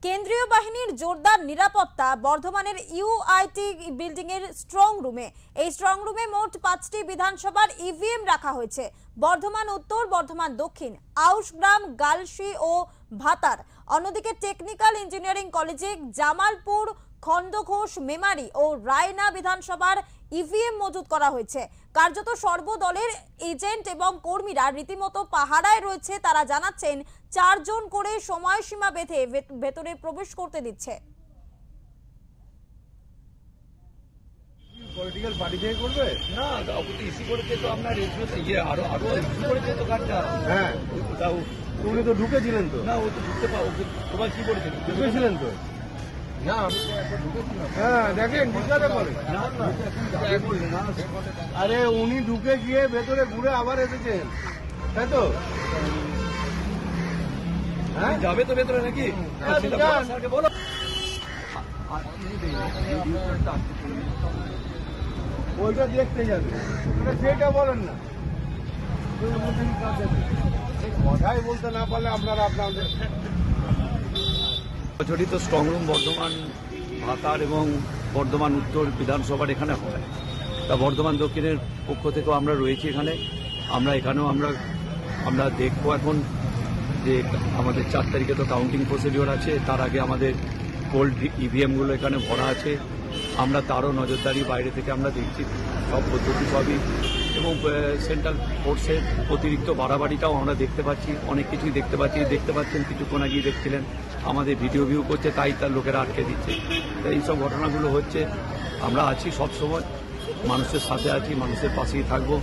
কেন্দ্রীয় বাহিনীর জোরদার নিরাপত্তা বর্ধমানের ইউআইটি বিল্ডিং এর স্ট্রং রুমে। এই স্ট্রং রুমে মোট 5টি বিধানসভার ইভিএম রাখা হয়েছে। বর্ধমান উত্তর, বর্ধমান দক্ষিণ, আউশগ্রাম, গালসি ও ভাতার। অন্যদিকে টেকনিক্যাল ইঞ্জিনিয়ারিং কলেজে, জামালপুর, খণ্ডঘোষ, মেমারি ও রায়না বিধানসভার ইভিএম মজুত করা হয়েছে। কার্যত সর্বদলের এজেন্ট এবং কর্মীরা রীতিমতো পাহারায় রয়েছে। তারা জানাচ্ছেন 4 জন করে সময়সীমা বেঁধে ভেতরে প্রবেশ করতে দিচ্ছে। পলিটিক্যাল পার্টি থেকে করবে না, ওকে তো ইস্যু করেছে তো আপনার আরো ইস্যু করেছে তো কার্ডটা। হ্যাঁ, তাও উনি তো ঢুকেছিলেন তো। না, ও তো ঢুকতে ওকে তোমার কি করেছে? ঢুকেছিলেন তো। না, আমি তো একটা ঢুকেছিলাম। হ্যাঁ, দেখেন জিজ্ঞাসা করে। আরে উনি ঢুকে গিয়ে ভেতরে ঘুরে আবার এসেছেন, তাই তো? হ্যাঁ, যাবে তো ভেতরে নাকি? হ্যাঁ, সেটা যান। বলো, স্যারকে বলো। ওইটা দেখতে যাবে, সেটা বলেন না। কথাই বলতে না পারলে আপনারা আপনাদের প্রচলিত স্ট্রং রুম বর্ধমান ভাতার এবং বর্ধমান উত্তর বিধানসভার এখানে হয়। তা বর্ধমান দক্ষিণের পক্ষ থেকেও আমরা রয়েছি এখানে। এখানেও আমরা দেখবো এখন যে আমাদের 4 তারিখে তো কাউন্টিং প্রসিডিওর আছে, তার আগে আমাদের কোল্ড ইভিএমগুলো এখানে ভরা আছে। আমরা তারও নজরদারি বাইরে থেকে আমরা দেখছি, সব পদ্ধতি সবই, এবং সেন্ট্রাল ফোর্সের অতিরিক্ত বাড়াবাড়িটাও আমরা দেখতে পাচ্ছি। অনেক কিছুই দেখতে পাচ্ছেন কিছুক্ষণ আগেই দেখছিলেন আমাদের ভিডিও ভিউ করছে, তাই তার লোকেরা আটকে দিচ্ছে। তো এইসব ঘটনাগুলো হচ্ছে। আমরা আছি সব সময়, মানুষের সাথে আছি, মানুষের পাশেই থাকবো।